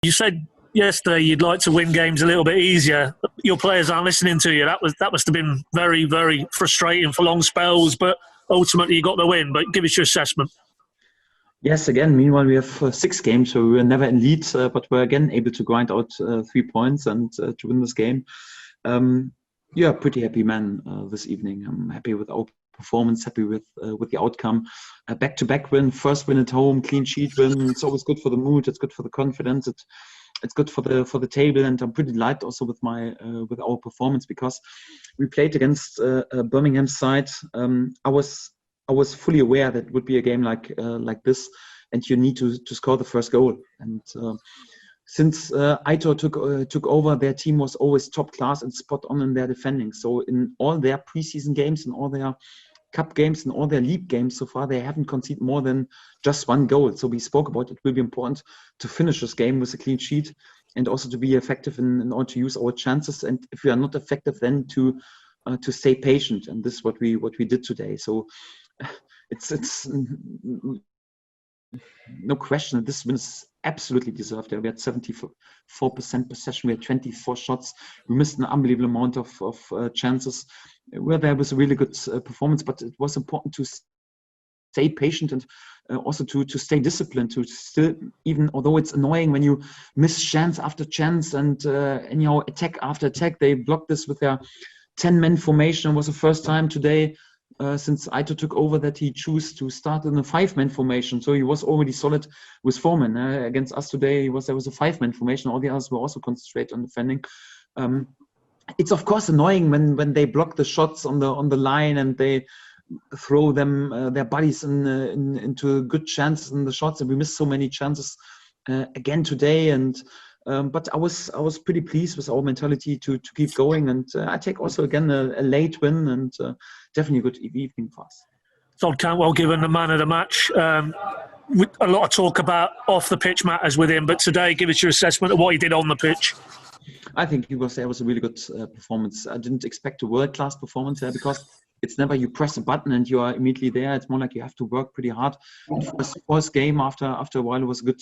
You said yesterday you'd like to win games a little bit easier. Your players aren't listening to you. That must have been very, very frustrating for long spells, but ultimately you got the win. But give us your assessment. Yes, again, meanwhile, we have 6 games, so we were never in lead, but we're again able to grind out 3 points and to win this game. Yeah, pretty happy man this evening. I'm happy with our performance, happy with the outcome. Back-to-back win, first win at home, clean sheet win. It's always good for the mood. It's good for the confidence. It's good for the table, and I'm pretty delighted also with our performance because we played against Birmingham side. I was fully aware that it would be a game like this, and you need to score the first goal. And since Aitor took over, their team was always top class and spot on in their defending. So in all their preseason games, in all their cup games, in all their league games so far, they haven't conceded more than just 1 goal. So we spoke about it will be important to finish this game with a clean sheet and also to be effective in order to use our chances. And if we are not effective, then to stay patient. And this is what we did today. So it's no question that this win is absolutely deserved. We had 74% possession. We had 24 shots. We missed an unbelievable amount of chances. Where there was a really good performance, but it was important to stay patient and also to stay disciplined. To still, even although it's annoying when you miss chance after chance and attack after attack, they blocked this with their 10-man formation. It was the first time today since Aitor took over that he chose to start in a 5-man formation. So he was already solid with 4 men. Against us today, there was a 5-man formation. All the others were also concentrated on defending. It's of course annoying when they block the shots on the line and they throw them their bodies into good chances in the shots, and we missed so many chances again today. And but I was pretty pleased with our mentality to keep going, and I take also again a late win and definitely a good evening for us. Todd Cantwell given the man of the match. A lot of talk about off the pitch matters with him, but today, give us your assessment of what he did on the pitch. I think there was a really good performance. I didn't expect a world-class performance there because it's never you press a button and you are immediately there. It's more like you have to work pretty hard. First game after a while, it was a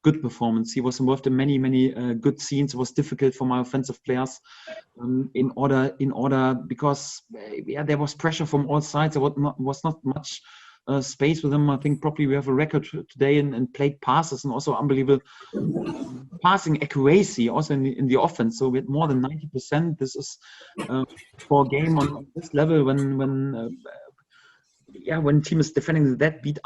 good performance. He was involved in many good scenes. It was difficult for my offensive players in order because there was pressure from all sides. There was not much space with him. I think probably we have a record today in played passes and also unbelievable passing accuracy also in the offense. So we had more than 90%. This is for a game on this level when team is defending that deep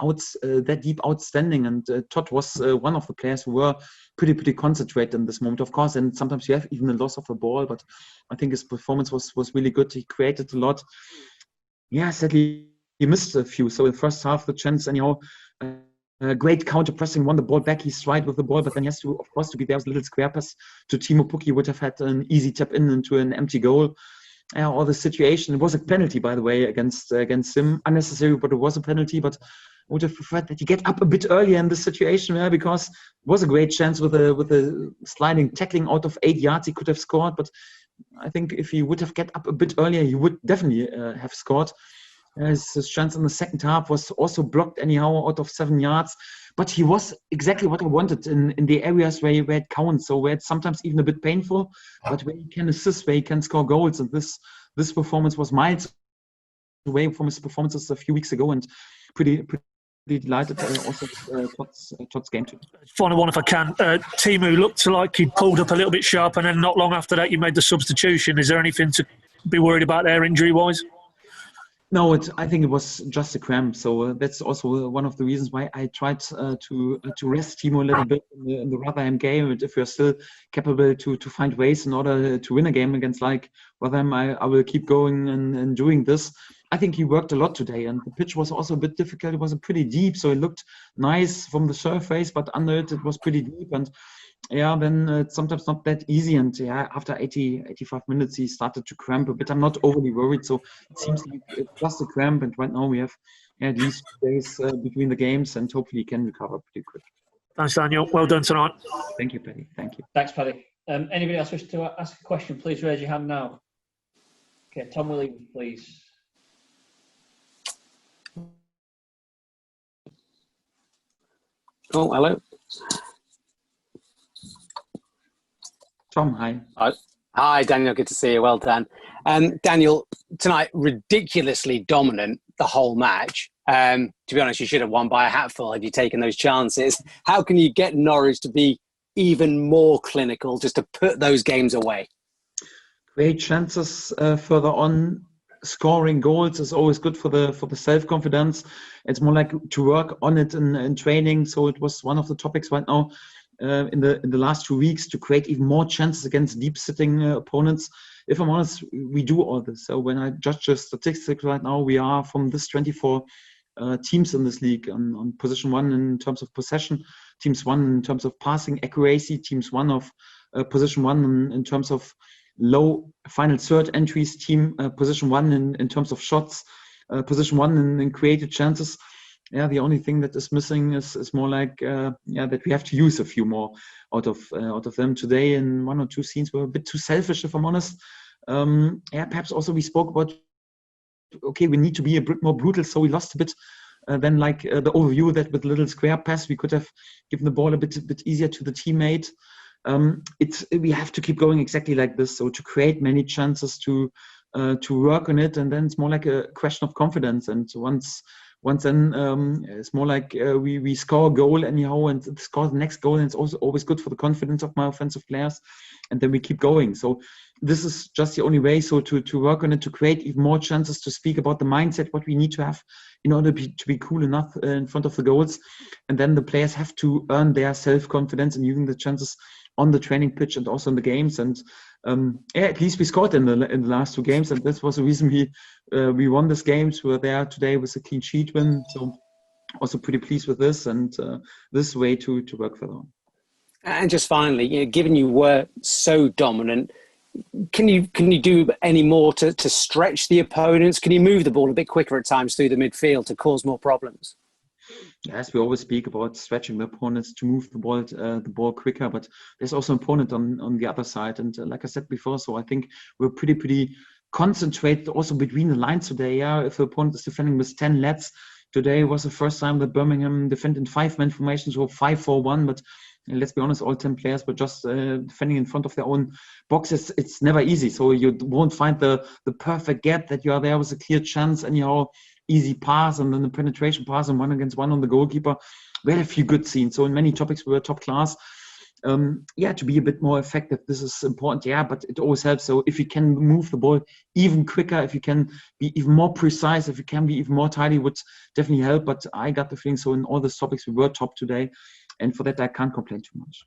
outstanding. And Todd was one of the players who were pretty concentrated in this moment, of course. And sometimes you have even a loss of a ball, but I think his performance was really good. He created a lot. Yeah, sadly he missed a few. So in the first half, the chance anyhow. Great counter pressing, won the ball back. He stride with the ball, but then he has to, of course, to be there with a little square pass to Timo Pukki. Would have had an easy tap into an empty goal. Or the situation. It was a penalty, by the way, against him. Unnecessary, but it was a penalty. But I would have preferred that he get up a bit earlier in this situation, because it was a great chance with a sliding tackling out of 8 yards. He could have scored, but I think if he would have get up a bit earlier, he would definitely have scored. His chance in the second half was also blocked anyhow out of 7 yards. But he was exactly what I wanted in the areas where it counts. So where it's sometimes even a bit painful, but where he can assist, where he can score goals. And this performance was miles away from his performances a few weeks ago, and pretty delighted also with Todd's game too. Final one if I can. Timo looked like he pulled up a little bit sharp, and then not long after that you made the substitution. Is there anything to be worried about there injury-wise? No, I think it was just a cramp. So that's also one of the reasons why I tried to rest Timo a little bit in the Rotherham game. And if we're still capable to find ways in order to win a game against like Rotherham, I will keep going and doing this. I think he worked a lot today, and the pitch was also a bit difficult. It was pretty deep, so it looked nice from the surface, but under it was pretty deep. And then it's sometimes not that easy. And after 85 minutes, he started to cramp a bit. I'm not overly worried. So it seems like it's just a cramp. And right now we have these 2 days between the games, and hopefully he can recover pretty quick. Thanks, Daniel. Well done tonight. Thank you, Paddy. Thank you. Thanks, Paddy. Anybody else wish to ask a question, please raise your hand now. Okay, Tom Williams, please. Oh, hello. Tom, hi. Hi, Daniel. Good to see you. Well done. Daniel, tonight, ridiculously dominant the whole match. To be honest, you should have won by a hatful had you taken those chances. How can you get Norwich to be even more clinical, just to put those games away? Great chances further on. Scoring goals is always good for the self-confidence. It's more like to work on it in training. So it was one of the topics right now in the last 2 weeks, to create even more chances against deep-sitting opponents. If I'm honest, we do all this. So when I judge the statistics right now, we are from this 24 teams in this league on position 1 in terms of possession, teams 1 in terms of passing accuracy, teams 1 of position 1 in terms of low final third entries, team position 1 in terms of shots, position 1 in created chances. Yeah, the only thing that is missing is more like that we have to use a few more out of them today. In 1 or 2 scenes were a bit too selfish, if I'm honest. Perhaps also we spoke about, okay, we need to be a bit more brutal, so we lost a bit. Then the overview that with little square pass we could have given the ball a bit easier to the teammate. We have to keep going exactly like this. So to create many chances, to work on it, and then it's more like a question of confidence. And once then it's more like we score a goal anyhow and score the next goal, and it's also always good for the confidence of my offensive players, and then we keep going. So this is just the only way. So to work on it, to create even more chances, to speak about the mindset, what we need to have in order to be cool enough in front of the goals, and then the players have to earn their self-confidence and using the chances on the training pitch and also in the games. And at least we scored in the last 2 games, and this was the reason we won this games. We were there today with a clean sheet win, so also pretty pleased with this, and this way to work further on. And just finally, given you were so dominant, can you do any more to stretch the opponents? Can you move the ball a bit quicker at times through the midfield to cause more problems? Yes, we always speak about stretching the opponents to move the ball quicker, but there's also an opponent on the other side. And like I said before, so I think we're pretty concentrated also between the lines today. Yeah, if the opponent is defending with 10 lads, today was the first time that Birmingham defended in 5-man formations, so 5-4-1. But let's be honest, all 10 players were just defending in front of their own boxes. It's never easy, so you won't find the perfect gap that you are there with a clear chance anyhow. Easy pass and then the penetration pass and 1-against-1 on the goalkeeper. We had a few good scenes. So in many topics we were top class. To be a bit more effective, this is important. Yeah, but it always helps. So if you can move the ball even quicker, if you can be even more precise, if you can be even more tidy, would definitely help. But I got the feeling, so in all these topics we were top today, and for that I can't complain too much.